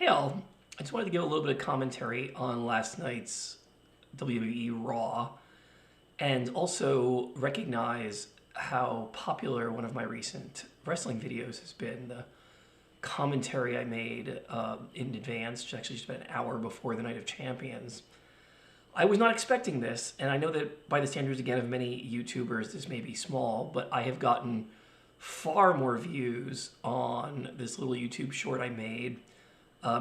Hey all, I just wanted to give a little bit of commentary on last night's WWE Raw and also recognize how popular one of my recent wrestling videos has been. The commentary I made in advance, actually just about an hour before the Night of Champions. I was not expecting this, and I know that by the standards again of many YouTubers, this may be small, but I have gotten far more views on this little YouTube short I made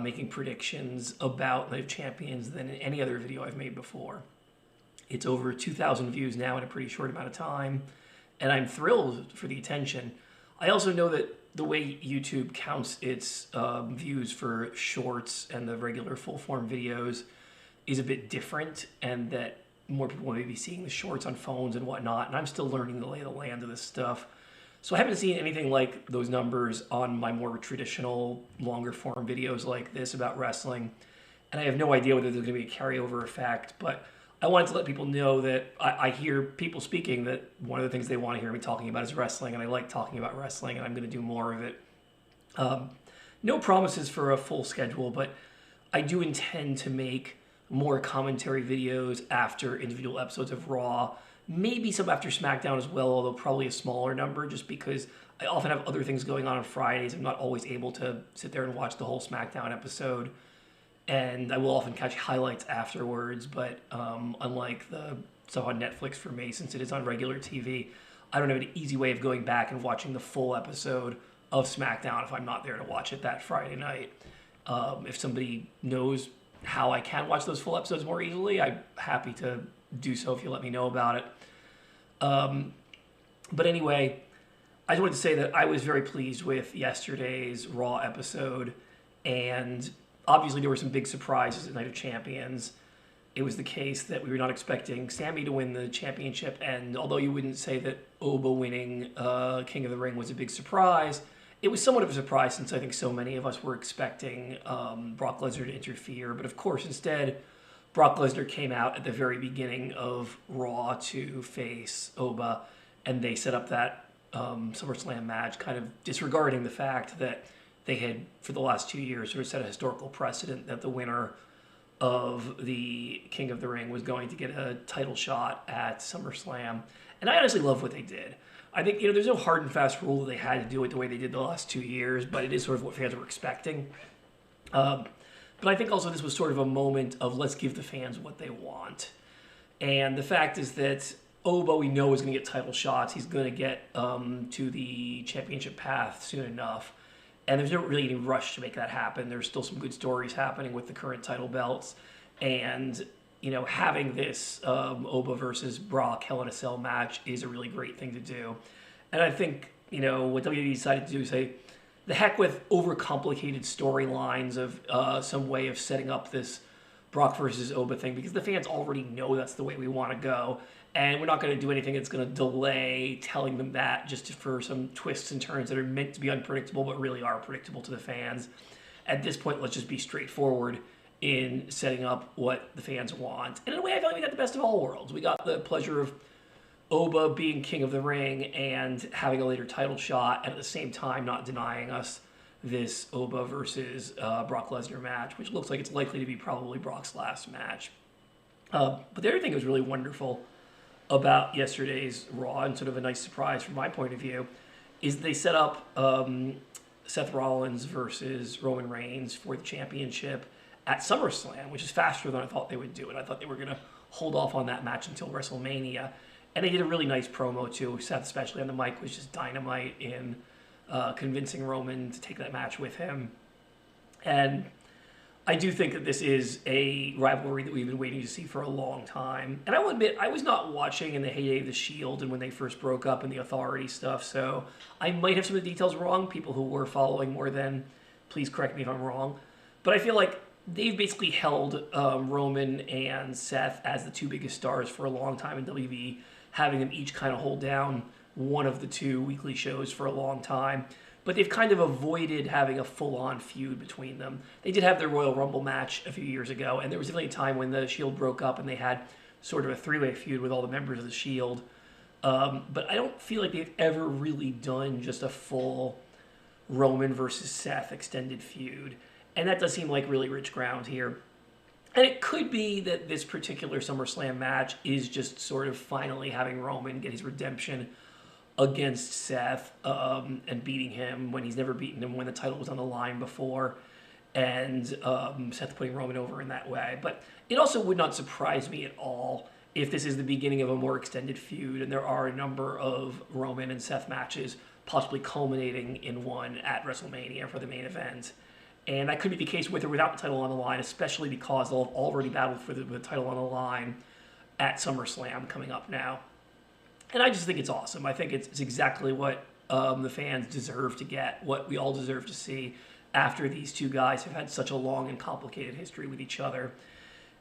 making predictions about Night of Champions than in any other video I've made before. It's over 2,000 views now in a pretty short amount of time, and I'm thrilled for the attention. I also know that the way YouTube counts its views for shorts and the regular full-form videos is a bit different, and that more people may be seeing the shorts on phones and whatnot, and I'm still learning the lay of the land of this stuff. So I haven't seen anything like those numbers on my more traditional, longer form videos like this about wrestling. And I have no idea whether there's going to be a carryover effect, but I wanted to let people know that I hear people speaking that one of the things they want to hear me talking about is wrestling, and I like talking about wrestling, and I'm going to do more of it. No promises for a full schedule, but I do intend to make more commentary videos after individual episodes of Raw. Maybe some after Smackdown as well, although probably a smaller number just because I often have other things going on Fridays. I'm not always able to sit there and watch the whole Smackdown episode. And I will often catch highlights afterwards, but unlike the stuff on Netflix for me, since it is on regular TV, I don't have an easy way of going back and watching the full episode of Smackdown if I'm not there to watch it that Friday night. If somebody knows how I can watch those full episodes more easily, I'm happy to do so if you let me know about it. But anyway, I just wanted to say that I was very pleased with yesterday's Raw episode, and obviously there were some big surprises at Night of Champions. It was the case that we were not expecting Sammy to win the championship, and although you wouldn't say that Oba winning King of the Ring was a big surprise, it was somewhat of a surprise since I think so many of us were expecting Brock Lesnar to interfere. But of course, instead, Brock Lesnar came out at the very beginning of Raw to face Oba, and they set up that Summerslam match, kind of disregarding the fact that they had, for the last 2 years, sort of set a historical precedent that the winner of the King of the Ring was going to get a title shot at SummerSlam. And I honestly love what they did. I think, there's no hard and fast rule that they had to do it the way they did the last 2 years, but it is sort of what fans were expecting. But I think also this was sort of a moment of let's give the fans what they want. And the fact is that Oba, we know, is going to get title shots. He's going to get to the championship path soon enough. And there's not really any rush to make that happen. There's still some good stories happening with the current title belts. And, having this Oba versus Brock Hell in a Cell match is a really great thing to do. And I think, what WWE decided to do is say, the heck with overcomplicated storylines of some way of setting up this Brock versus Oba thing, because the fans already know that's the way we want to go. And we're not going to do anything that's going to delay telling them that just for some twists and turns that are meant to be unpredictable but really are predictable to the fans. At this point, let's just be straightforward in setting up what the fans want. And in a way, I feel like we got the best of all worlds. We got the pleasure of Oba being King of the Ring and having a later title shot, and at the same time not denying us this Oba versus Brock Lesnar match, which looks like it's likely to be probably Brock's last match. But the other thing that was really wonderful about yesterday's Raw, and sort of a nice surprise from my point of view, is they set up Seth Rollins versus Roman Reigns for the championship at SummerSlam, which is faster than I thought they would do. And I thought they were going to hold off on that match until WrestleMania. And they did a really nice promo, too. Seth, especially on the mic, was just dynamite in convincing Roman to take that match with him. And I do think that this is a rivalry that we've been waiting to see for a long time. And I will admit, I was not watching in the heyday of The Shield and when they first broke up and the Authority stuff, so I might have some of the details wrong. People who were following more than, please correct me if I'm wrong. But I feel like they've basically held Roman and Seth as the two biggest stars for a long time in WWE, having them each kind of hold down one of the two weekly shows for a long time. But they've kind of avoided having a full-on feud between them. They did have their Royal Rumble match a few years ago, and there was definitely a time when the Shield broke up and they had sort of a three-way feud with all the members of the Shield. But I don't feel like they've ever really done just a full Roman versus Seth extended feud. And that does seem like really rich ground here. And it could be that this particular SummerSlam match is just sort of finally having Roman get his redemption against Seth and beating him when he's never beaten him when the title was on the line before. And Seth putting Roman over in that way. But it also would not surprise me at all if this is the beginning of a more extended feud and there are a number of Roman and Seth matches possibly culminating in one at WrestleMania for the main event. And that could be the case with or without the title on the line, especially because they'll have already battled for the title on the line at SummerSlam coming up now. And I just think it's awesome. I think it's exactly what the fans deserve to get, what we all deserve to see after these two guys have had such a long and complicated history with each other.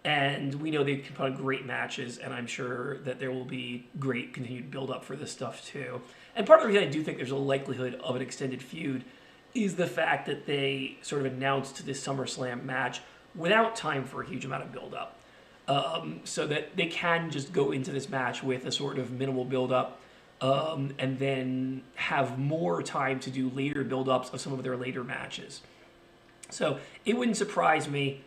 And we know they can put on great matches, and I'm sure that there will be great continued build-up for this stuff too. And part of the reason I do think there's a likelihood of an extended feud is the fact that they sort of announced this SummerSlam match without time for a huge amount of build-up. So that they can just go into this match with a sort of minimal build-up and then have more time to do later build-ups of some of their later matches. So it wouldn't surprise me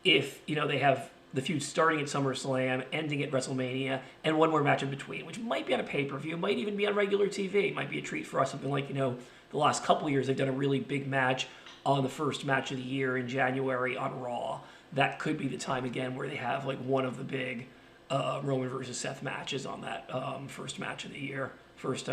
if, they have the feud starting at SummerSlam, ending at WrestleMania, and one more match in between, which might be on a pay-per-view, might even be on regular TV. It might be a treat for us, something like, the last couple of years they've done a really big match on the first match of the year in January on Raw. That could be the time again where they have like one of the big Roman versus Seth matches on that first match of the year, first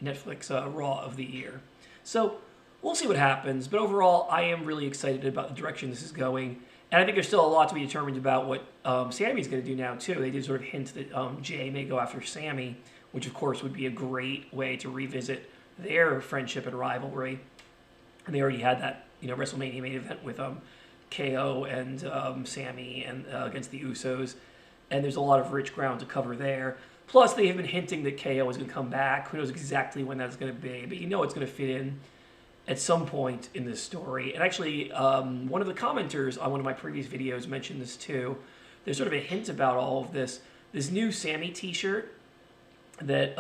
Netflix Raw of the year. So we'll see what happens, but overall I am really excited about the direction this is going. And I think there's still a lot to be determined about what Sammy's going to do now, too. They did sort of hint that Jay may go after Sammy, which, of course, would be a great way to revisit their friendship and rivalry. And they already had that, WrestleMania main event with KO and Sammy and against the Usos. And there's a lot of rich ground to cover there. Plus, they have been hinting that KO is going to come back. Who knows exactly when that's going to be, but it's going to fit in at some point in this story. And actually, one of the commenters on one of my previous videos mentioned this too. There's sort of a hint about all of this. This new Sammy t-shirt that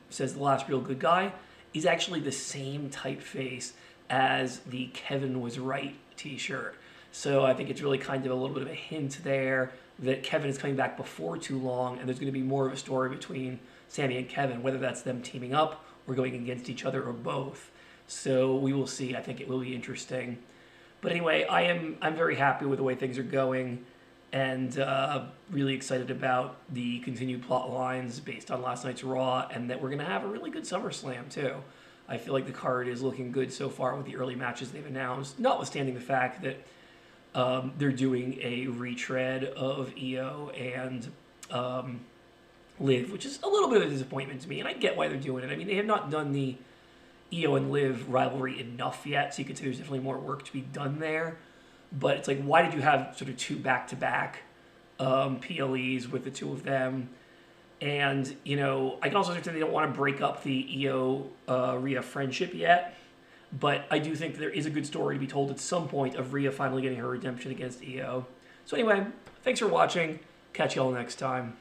says "The Last Real Good Guy" is actually the same typeface as the Kevin Was Right t-shirt. So I think it's really kind of a little bit of a hint there that Kevin is coming back before too long, and there's going to be more of a story between Sammy and Kevin, whether that's them teaming up or going against each other or both. So we will see. I think it will be interesting. But anyway, I'm very happy with the way things are going and really excited about the continued plot lines based on last night's Raw and that we're going to have a really good SummerSlam too. I feel like the card is looking good so far with the early matches they've announced, notwithstanding the fact that they're doing a retread of Io and Liv, which is a little bit of a disappointment to me, and I get why they're doing it. I mean, they have not done the Io and Liv rivalry enough yet, so you could say there's definitely more work to be done there. But it's like, why did you have sort of two back-to-back PLEs with the two of them? And, I can also understand they don't want to break up the Io-Rhea friendship yet. But I do think there is a good story to be told at some point of Rhea finally getting her redemption against Io. So anyway, thanks for watching. Catch y'all next time.